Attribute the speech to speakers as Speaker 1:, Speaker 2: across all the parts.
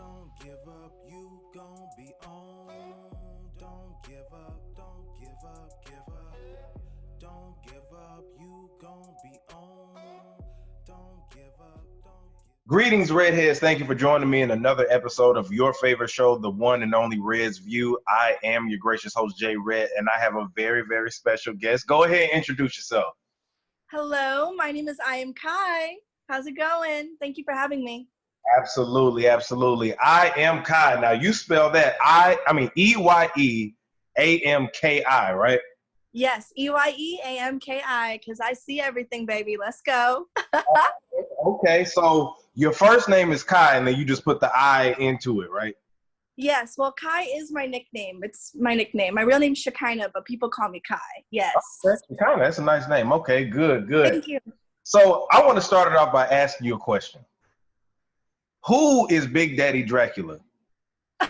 Speaker 1: Don't give up, you gon' be on. Don't give up, don't give up, give up. Don't give up, you gon' be on. Don't give up, don't give
Speaker 2: Greetings, Redheads. Thank you for joining me in another episode of your favorite show, the one and only Red's View. I am your gracious host, Jay Red, and I have a very, very special guest. Go ahead and introduce yourself.
Speaker 3: Hello, my name is EYEAMKI. How's it going? Thank you for having me.
Speaker 2: Absolutely, absolutely. I am Kai. Now, you spell that EYEAMKI, right?
Speaker 3: Yes, EYEAMKI, because I see everything, baby. Let's go.
Speaker 2: Okay, so your first name is Kai, and then you just put the I into it, right?
Speaker 3: Yes, well, Kai is my nickname. It's my nickname. My real name's Shekinah, but people call me Kai. Yes.
Speaker 2: That's a nice name. Okay, good, good.
Speaker 3: Thank you.
Speaker 2: So I want to start it off by asking you a question. Who is Big Daddy Dracula?
Speaker 3: Oh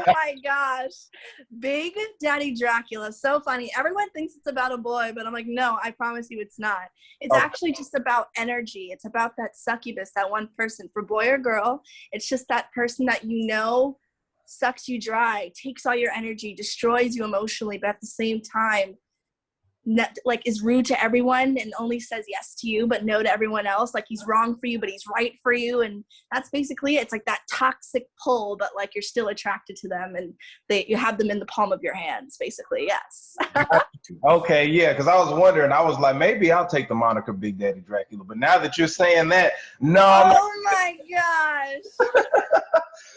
Speaker 3: my gosh. Big Daddy Dracula. So funny. Everyone thinks it's about a boy, but I'm like, no, I promise you it's not. It's actually just about energy. It's about that succubus, that one person, for boy or girl. It's just that person that you know sucks you dry, takes all your energy, destroys you emotionally, but at the same time, like is rude to everyone and only says yes to you but no to everyone else. Like he's wrong for you but he's right for you, and that's basically it. It's like that toxic pull, but like you're still attracted to them and you have them in the palm of your hands, basically. Yes.
Speaker 2: Okay, yeah, because I was wondering, I was like, maybe I'll take the moniker Big Daddy Dracula, but now that you're saying that, no.
Speaker 3: Oh my gosh.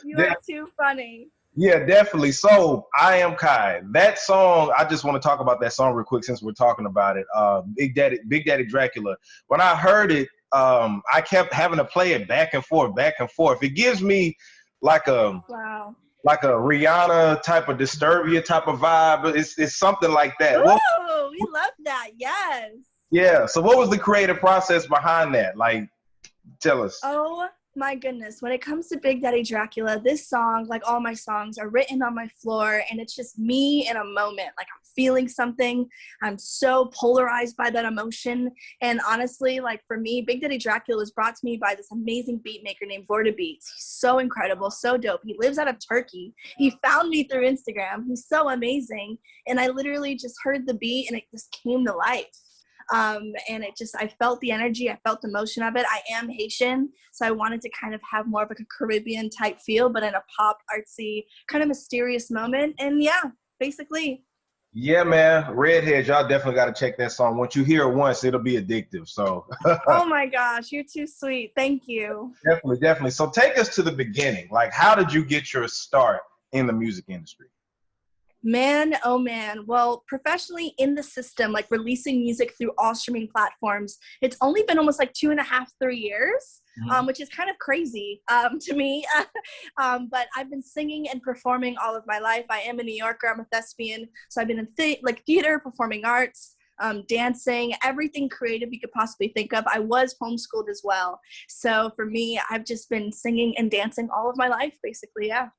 Speaker 3: You are too funny.
Speaker 2: Yeah, definitely. So I Am Kai. That song, I just want to talk about that song real quick since we're talking about it. Big Daddy Dracula. When I heard it, I kept having to play it back and forth, back and forth. It gives me like a
Speaker 3: wow,
Speaker 2: like a Rihanna type of Disturbia type of vibe. It's something like that.
Speaker 3: Ooh, we love that. Yes.
Speaker 2: Yeah. So what was the creative process behind that? Like, tell us.
Speaker 3: Oh my goodness. When it comes to Big Daddy Dracula, this song, like all my songs, are written on my floor, and it's just me in a moment. Like I'm feeling something. I'm so polarized by that emotion. And honestly, like for me, Big Daddy Dracula was brought to me by this amazing beat maker named Vorta Beats. He's so incredible, so dope. He lives out of Turkey. He found me through Instagram. He's so amazing. And I literally just heard the beat and it just came to life. And I felt the energy, I felt the motion of it. I am Haitian, so I wanted to kind of have more of like a Caribbean type feel, but in a pop, artsy, kind of mysterious moment. And yeah, basically.
Speaker 2: Yeah, man. Redheads, y'all definitely got to check that song. Once you hear it once, it'll be addictive. So.
Speaker 3: Oh my gosh, you're too sweet. Thank you.
Speaker 2: Definitely, definitely. So take us to the beginning. Like, how did you get your start in the music industry?
Speaker 3: Man, oh man. Well, professionally in the system, like releasing music through all streaming platforms, it's only been almost like 2.5, 3 years, which is kind of crazy to me. But I've been singing and performing all of my life. I am a New Yorker. I'm a thespian. So I've been in theater, performing arts, dancing, everything creative you could possibly think of. I was homeschooled as well. So for me, I've just been singing and dancing all of my life, basically. Yeah.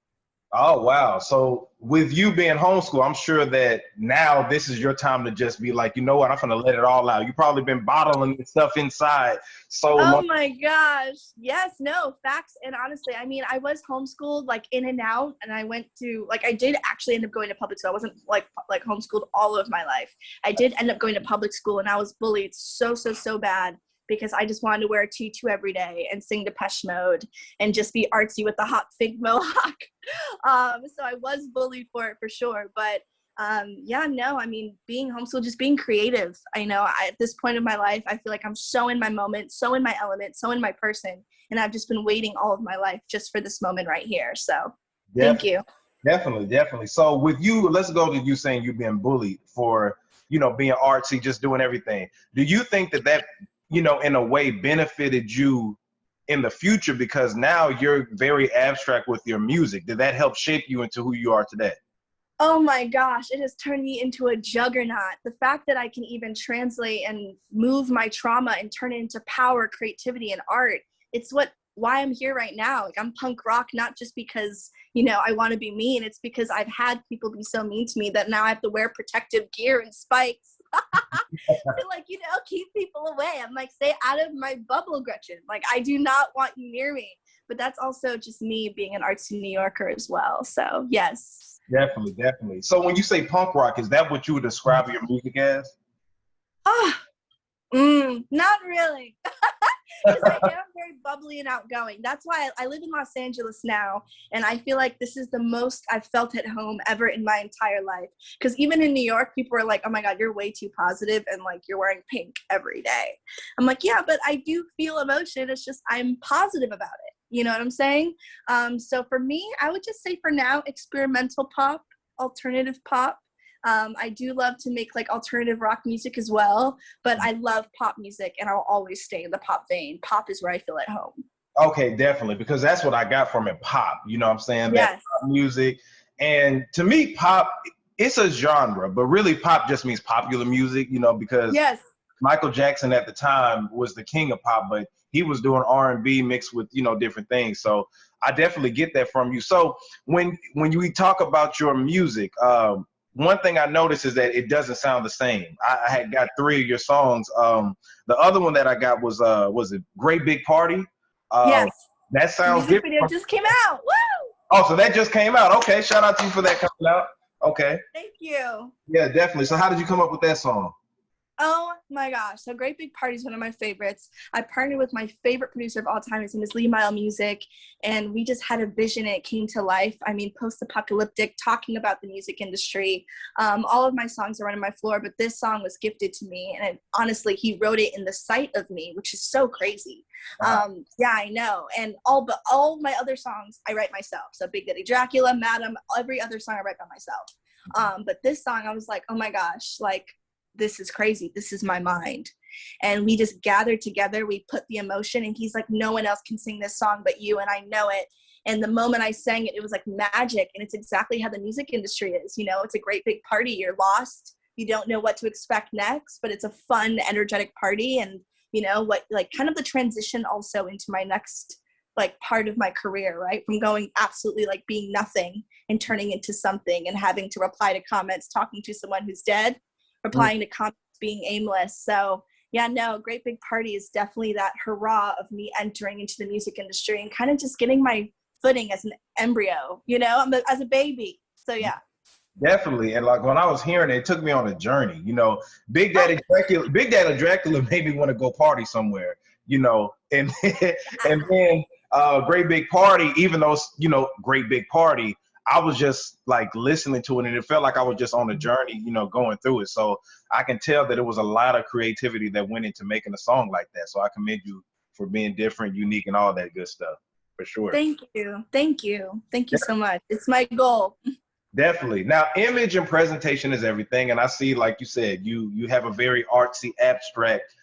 Speaker 2: Oh, wow. So with you being homeschooled, I'm sure that now this is your time to just be like, you know what, I'm going to let it all out. You've probably been bottling stuff inside so long.
Speaker 3: Oh my gosh. Yes, no, facts. And honestly, I mean, I was homeschooled like in and out, and I went to, like, I did actually end up going to public school. I wasn't like homeschooled all of my life. I did end up going to public school, and I was bullied so bad, because I just wanted to wear a tutu every day and sing Depeche Mode and just be artsy with the hot fig mohawk. So I was bullied for it for sure. But yeah, no, I mean, being homeschooled, just being creative. I know at this point in my life, I feel like I'm so in my moment, so in my element, so in my person. And I've just been waiting all of my life just for this moment right here. So thank you.
Speaker 2: Definitely. So with you, let's go to you saying you've been bullied for, being artsy, just doing everything. Do you think that in a way benefited you in the future, because now you're very abstract with your music? Did that help shape you into who you are today?
Speaker 3: Oh my gosh, it has turned me into a juggernaut. The fact that I can even translate and move my trauma and turn it into power, creativity, and art, it's why I'm here right now. Like, I'm punk rock, not just because, I want to be mean. It's because I've had people be so mean to me that now I have to wear protective gear and spikes to keep people away. I'm like, stay out of my bubble, Gretchen. Like, I do not want you near me. but that's also just me being an artsy New Yorker as well. So yes.
Speaker 2: Definitely, definitely. So when you say punk rock, is that what you would describe your music as?
Speaker 3: Oh, not really. Because I am very bubbly and outgoing. That's why I live in Los Angeles now, and I feel like this is the most I've felt at home ever in my entire life. Because even in New York, people are like, oh my God, you're way too positive, and like you're wearing pink every day. I'm like, yeah, but I do feel emotion. It's just I'm positive about it. You know what I'm saying? So for me, I would just say for now, experimental pop, alternative pop. I do love to make like alternative rock music as well, but I love pop music and I'll always stay in the pop vein. Pop is where I feel at home.
Speaker 2: Okay, definitely, because that's what I got from it, pop. You know what I'm saying?
Speaker 3: Yes.
Speaker 2: That pop music. And to me, pop, it's a genre, but really pop just means popular music, you know, because
Speaker 3: Yes.
Speaker 2: Michael Jackson at the time was the king of pop, but he was doing R&B mixed with, you know, different things. So I definitely get that from you. So when you talk about your music, one thing I noticed is that it doesn't sound the same. I had got 3 of your songs. The other one that I got was it Great Big Party?
Speaker 3: Yes.
Speaker 2: That
Speaker 3: The
Speaker 2: sounds
Speaker 3: music
Speaker 2: different.
Speaker 3: video just came out. Woo!
Speaker 2: Oh, so that just came out. Okay, shout out to you for that coming out. Okay.
Speaker 3: Thank you.
Speaker 2: Yeah, definitely. So how did you come up with that song?
Speaker 3: Oh my gosh. So Great Big Party is one of my favorites. I partnered with my favorite producer of all time. His name is Music. And we just had a vision and it came to life. I mean, post-apocalyptic, talking about the music industry. All of my songs are on my floor, but this song was gifted to me. And honestly, he wrote it in the sight of me, which is so crazy.
Speaker 2: Wow.
Speaker 3: Yeah, I know. And all my other songs, I write myself. So Big Daddy Dracula, Madam, every other song I write by myself. But this song, I was like, oh my gosh, like, this is crazy. This is my mind. And we just gathered together. We put the emotion and he's like, no one else can sing this song but you. And I know it. And the moment I sang it, it was like magic. And it's exactly how the music industry is. You know, it's a great big party. You're lost. You don't know what to expect next, but it's a fun, energetic party. And you know what, like kind of the transition also into my next like part of my career, right? From going absolutely like being nothing and turning into something and having to reply to comments, talking to someone who's dead, replying to comments, being aimless. So yeah, no, Great Big Party is definitely that hurrah of me entering into the music industry and kind of just getting my footing as an embryo, you know, as a baby. So yeah.
Speaker 2: Definitely. And like when I was hearing it, it took me on a journey. You know, Big Daddy Dracula made me want to go party somewhere, you know, and and then Great Big Party, even though it's, you know, Great Big Party, I was just like listening to it and it felt like I was just on a journey, you know, going through it. So I can tell that it was a lot of creativity that went into making a song like that. So I commend you for being different, unique, and all that good stuff, for sure.
Speaker 3: Thank you. Thank you. Thank you so much. It's my goal.
Speaker 2: Definitely. Now, image and presentation is everything. And I see, like you said, you have a very artsy, abstract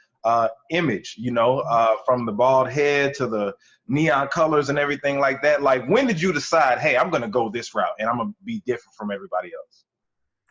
Speaker 2: image, you know, from the bald head to the neon colors and everything like that. Like, when did you decide, hey, I'm going to go this route and I'm going to be different from everybody else?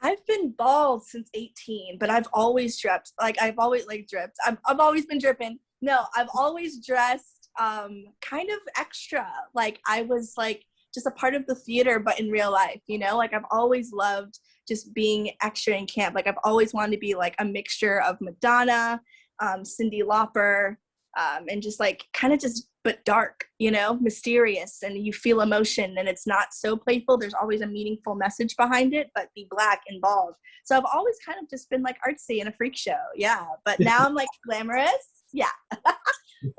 Speaker 3: I've been bald since 18, but I've always dripped. Like, I've always dripped. I've always been dripping. No, I've always dressed kind of extra. Like, I was like just a part of the theater, but in real life, you know, like I've always loved just being extra in camp. Like, I've always wanted to be like a mixture of Madonna, Cyndi Lauper, and just like kind of just, but dark, you know, mysterious, and you feel emotion and it's not so playful. There's always a meaningful message behind it, but be black and bald. So I've always kind of just been like artsy and a freak show. Yeah. But now I'm like glamorous. Yeah.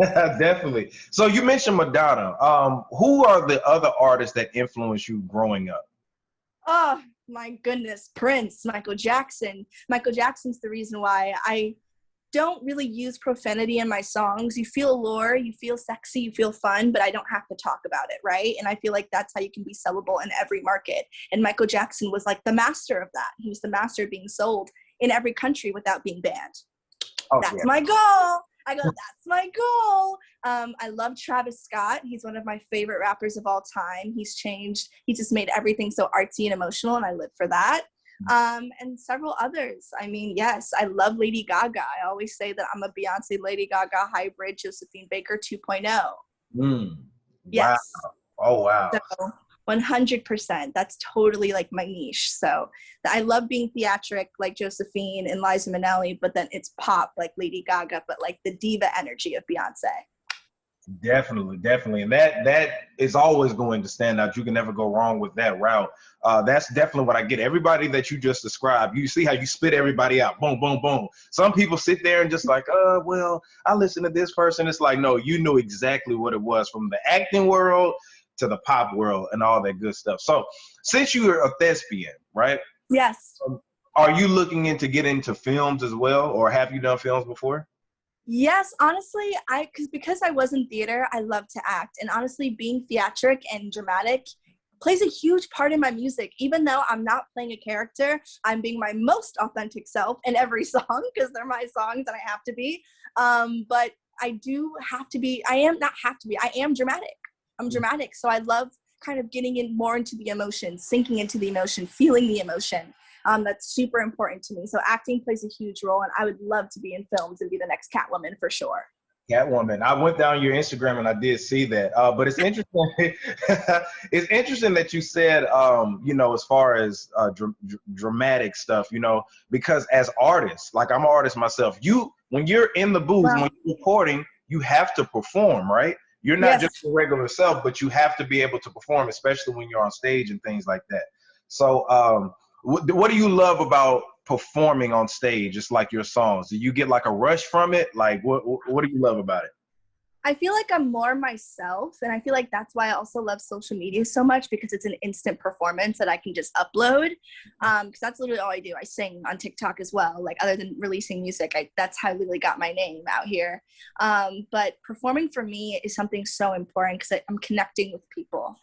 Speaker 2: Definitely. So you mentioned Madonna. Who are the other artists that influenced you growing up?
Speaker 3: Oh my goodness. Prince, Michael Jackson. Michael Jackson's the reason why I don't really use profanity in my songs. You feel allure, you feel sexy, you feel fun, but I don't have to talk about it, right? And I feel like that's how you can be sellable in every market. And Michael Jackson was like the master of that. He was the master of being sold in every country without being banned.
Speaker 2: Oh,
Speaker 3: that's
Speaker 2: yeah.
Speaker 3: my goal. I go, that's my goal. I love Travis Scott. He's one of my favorite rappers of all time. He's changed. He just made everything so artsy and emotional, and I live for that. And several others. I mean, yes, I love Lady Gaga. I always say that I'm a Beyonce Lady Gaga hybrid, Josephine Baker 2.0. Yes.
Speaker 2: Wow. Oh, wow.
Speaker 3: So 100%. That's totally like my niche. So I love being theatric like Josephine and Liza Minnelli, but then it's pop like Lady Gaga, but like the diva energy of Beyonce.
Speaker 2: Definitely, definitely, and that is always going to stand out. You can never go wrong with that route. That's definitely what I get. Everybody that you just described, you see how you spit everybody out, boom, boom, boom. Some people sit there and just like, well, I listen to this person. It's like, no, you knew exactly what it was, from the acting world to the pop world and all that good stuff. So, since you're a thespian, right?
Speaker 3: Yes.
Speaker 2: Are you looking into get into films as well, or have you done films before?
Speaker 3: Yes, honestly, because I was in theater, I love to act. And honestly, being theatric and dramatic plays a huge part in my music. Even though I'm not playing a character, I'm being my most authentic self in every song because they're my songs and I have to be. But I do have to be, I am not have to be, I am dramatic. I'm dramatic. So I love kind of getting in more into the emotion, sinking into the emotion, feeling the emotion. That's super important to me. So acting plays a huge role, and I would love to be in films and be the next Catwoman for sure.
Speaker 2: Catwoman. I went down your Instagram and I did see that. But it's interesting. It's interesting that you said, as far as dramatic stuff, because as artists, like I'm an artist myself, when you're in the booth,
Speaker 3: Wow.
Speaker 2: when you're recording, you have to perform, right? You're not just your regular self, but you have to be able to perform, especially when you're on stage and things like that. So, what do you love about performing on stage, just like your songs? Do you get like a rush from it? Like, what do you love about it?
Speaker 3: I feel like I'm more myself, and I feel like that's why I also love social media so much, because it's an instant performance that I can just upload. Because that's literally all I do. I sing on TikTok as well. Like, other than releasing music, that's how I really got my name out here. But performing for me is something so important because I'm connecting with people.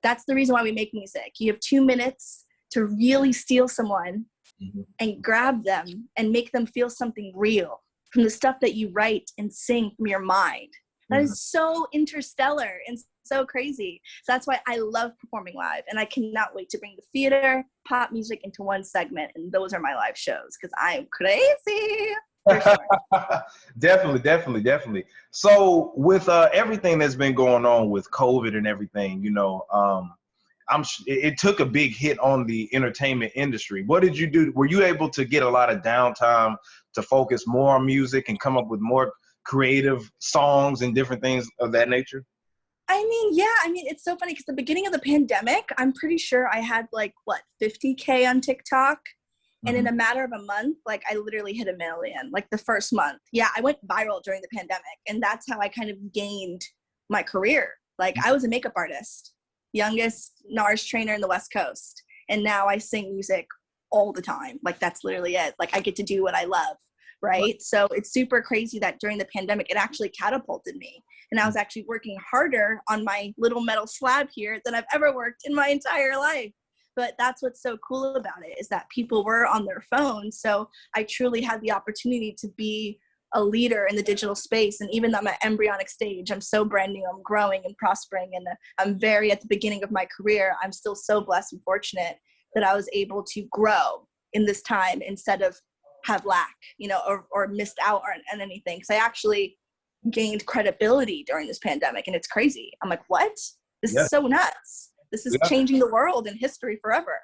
Speaker 3: That's the reason why we make music. You have 2 minutes to really steal someone and grab them and make them feel something real from the stuff that you write and sing from your mind. That is so interstellar and so crazy. So that's why I love performing live, and I cannot wait to bring the theater, pop music into one segment, and those are my live shows because I'm crazy. For sure.
Speaker 2: Definitely, definitely, definitely. So with everything that's been going on with COVID and everything, it took a big hit on the entertainment industry. What did you do? Were you able to get a lot of downtime to focus more on music and come up with more creative songs and different things of that nature?
Speaker 3: It's so funny because the beginning of the pandemic, I'm pretty sure I had 50K on TikTok. And in a matter of a month, I literally hit 1 million, the first month. Yeah, I went viral during the pandemic, and that's how I kind of gained my career. I was a makeup artist, youngest NARS trainer in the West Coast, and now I sing music all the time. That's literally it. I get to do what I love, right? So it's super crazy that during the pandemic, it actually catapulted me. And I was actually working harder on my little metal slab here than I've ever worked in my entire life. But that's what's so cool about it, is that people were on their phones. So I truly had the opportunity to be a leader in the digital space. And even though I'm at embryonic stage, I'm so brand new, I'm growing and prospering, and I'm very at the beginning of my career. I'm still so blessed and fortunate that I was able to grow in this time instead of have lack, or missed out on anything. Because I actually gained credibility during this pandemic, and it's crazy. I'm like, what? This is so nuts. This is changing the world and history forever.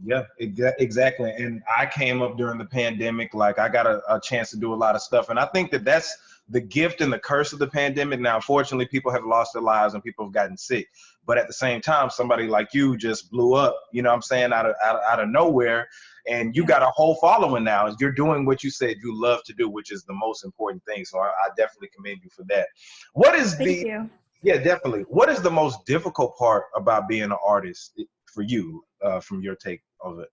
Speaker 2: Yeah, exactly. And I came up during the pandemic. I got a chance to do a lot of stuff. And I think that that's the gift and the curse of the pandemic. Now, unfortunately, people have lost their lives and people have gotten sick. But at the same time, somebody like you just blew up, out of nowhere. And you got a whole following now. You're doing what you said you love to do, which is the most important thing. So I definitely commend you for that.
Speaker 3: Thank you.
Speaker 2: Yeah, definitely. What is the most difficult part about being an artist for you, from your take of it?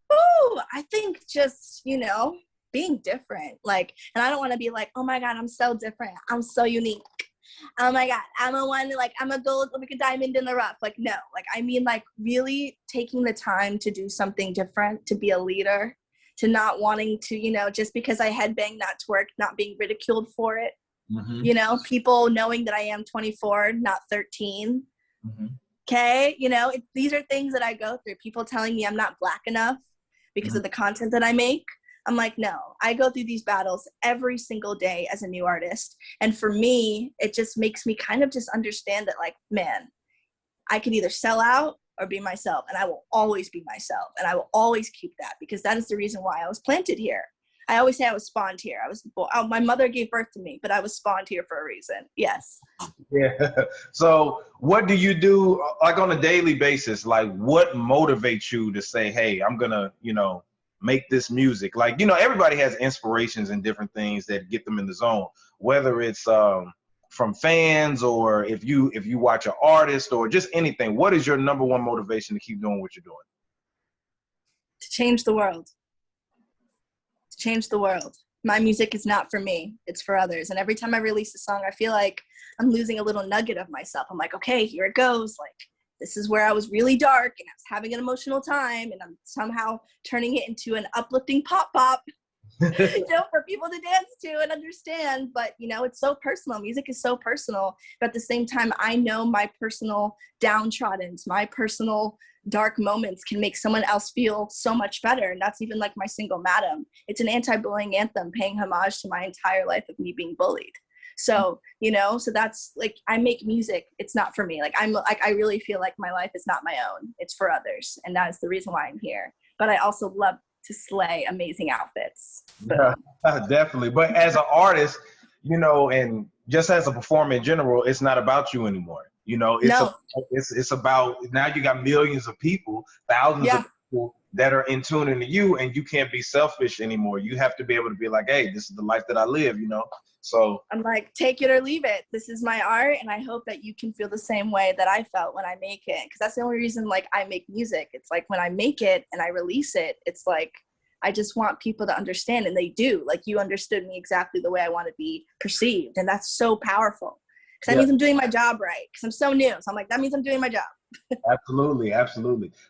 Speaker 3: Oh, I think just, being different. And I don't want to be like, oh my God, I'm so different. I'm so unique. Oh my God, I'm a gold, like a diamond in the rough. No, really taking the time to do something different, to be a leader, to not wanting to, just because I headbang, not twerk, not being ridiculed for it. People knowing that I am 24, not 13. Okay. These are things that I go through. People telling me I'm not Black enough because of the content that I make. I'm like, no, I go through these battles every single day as a new artist. And for me, it just makes me kind of just understand that man, I can either sell out or be myself, and I will always be myself. And I will always keep that, because that is the reason why I was planted here. I always say I was spawned here. My mother gave birth to me, but I was spawned here for a reason. Yes.
Speaker 2: Yeah. So what do you do like on a daily basis? Like what motivates you to say, hey, I'm gonna, make this music? Like, everybody has inspirations and different things that get them in the zone, whether it's from fans or if you watch an artist or just anything. What is your number one motivation to keep doing what you're doing?
Speaker 3: To change the world. To change the world. My music is not for me, it's for others. And every time I release a song, I feel like I'm losing a little nugget of myself. I'm like, okay, here it goes. Like, this is where I was really dark and I was having an emotional time, and I'm somehow turning it into an uplifting pop, for people to dance to and understand. But, it's so personal. Music is so personal. But at the same time, I know my personal downtrodden, my personal dark moments can make someone else feel so much better. And that's even like my single Madam. It's an anti-bullying anthem paying homage to my entire life of me being bullied. So, so that's like, I make music. It's not for me. Like, I really feel like my life is not my own. It's for others. And that is the reason why I'm here. But I also love to slay amazing outfits.
Speaker 2: Yeah, definitely. But as an artist, and just as a performer in general, it's not about you anymore. It's about, now you got millions of people, thousands of people that are in tune into you, and you can't be selfish anymore. You have to be able to be like, hey, this is the life that I live, So
Speaker 3: I'm like, take it or leave it. This is my art, and I hope that you can feel the same way that I felt when I make it. Because that's the only reason, like, I make music. It's like when I make it and I release it, it's like I just want people to understand, and they do. Like, you understood me exactly the way I want to be perceived, and that's so powerful. Because that means I'm doing my job right. Because I'm so new, so I'm like, that means I'm doing my job.
Speaker 2: Absolutely.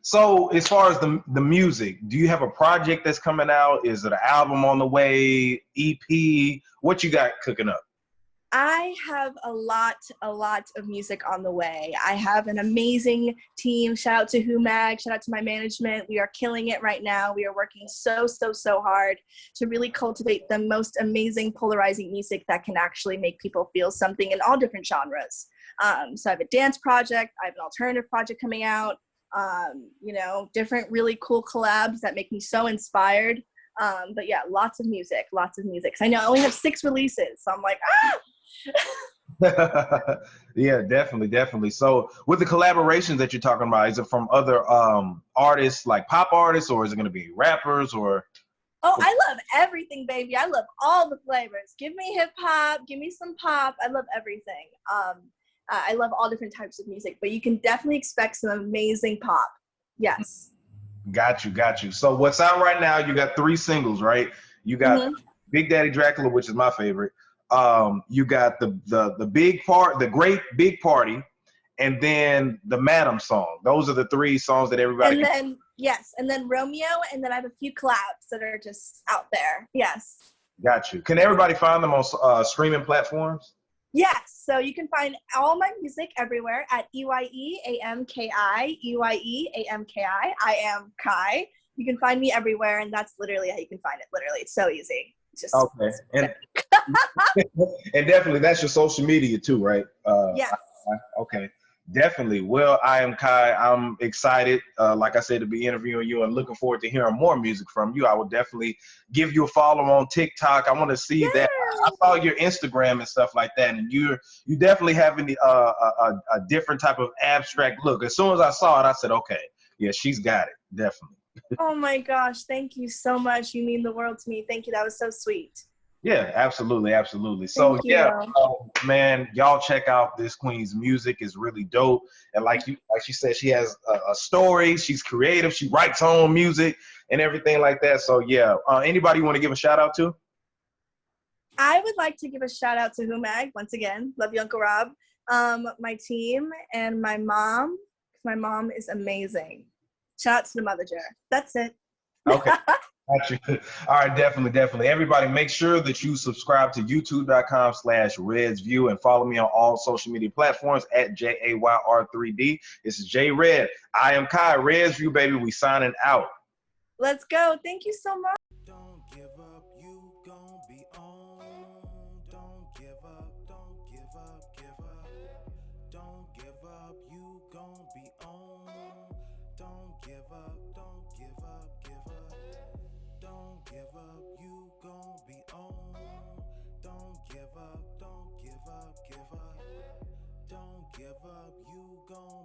Speaker 2: So as far as the music, do you have a project that's coming out? Is it an album on the way, EP? What you got cooking up?
Speaker 3: I have a lot of music on the way. I have an amazing team. Shout out to Humag, shout out to my management. We are killing it right now. We are working so hard to really cultivate the most amazing polarizing music that can actually make people feel something in all different genres. So I have a dance project, I have an alternative project coming out, different really cool collabs that make me so inspired. But yeah, lots of music. 'Cause I know I only have 6 releases, so I'm like,
Speaker 2: Yeah, definitely. So with the collaborations that you're talking about, is it from other artists, like pop artists, or is it going to be rappers, or?
Speaker 3: Oh, I love everything, baby. I love all the flavors. Give me hip hop, give me some pop. I love everything. I love all different types of music, but you can definitely expect some amazing pop. Yes.
Speaker 2: Got you. So what's out right now? You got 3 singles, right? You got Big Daddy Dracula, which is my favorite. You got the Great Big Party, and then the Madam song. Those are the 3 songs that everybody.
Speaker 3: And then Romeo, and then I have a few collabs that are just out there. Yes.
Speaker 2: Got you. Can everybody find them on streaming platforms?
Speaker 3: Yes, so you can find all my music everywhere at EYEAMKI, EYEAMKI. I am Kai. You can find me everywhere, and that's literally how you can find it. Literally, it's so easy. Just
Speaker 2: okay, and and definitely that's your social media too, right?
Speaker 3: Yes.
Speaker 2: Okay, definitely. Well, I am Kai. I'm excited, like I said, to be interviewing you, and looking forward to hearing more music from you. I will definitely give you a follow on TikTok. I want to see that. I saw your Instagram and stuff like that, and you definitely have a different type of abstract look. As soon as I saw it, I said, okay, yeah, she's got it, definitely.
Speaker 3: Oh my gosh, thank you so much. You mean the world to me. Thank you. That was so sweet.
Speaker 2: Yeah, absolutely. So man, y'all check out this queen's music. Is really dope. And like she said, she has a story. She's creative. She writes her own music and everything like that. So yeah, anybody you want to give a shout out to?
Speaker 3: I would like to give a shout out to Humag once again. Love you, Uncle Rob. My team and my mom. My mom is amazing. Shout out to the mother jar. That's it.
Speaker 2: Okay. Got you. All right, definitely. Everybody, make sure that you subscribe to youtube.com/RedsView and follow me on all social media platforms at JAYR3D. This is J Red. I am Kai. RedsView, baby. We signing out.
Speaker 3: Let's go. Thank you so much.
Speaker 1: Don't give up, you gon' be on. Don't give up, don't give up, give up. Don't give up, you gon' be on. Don't give up, don't give up, give up. Don't give up, you gon' Don't give up, don't give up, give up. Don't give up, you gon'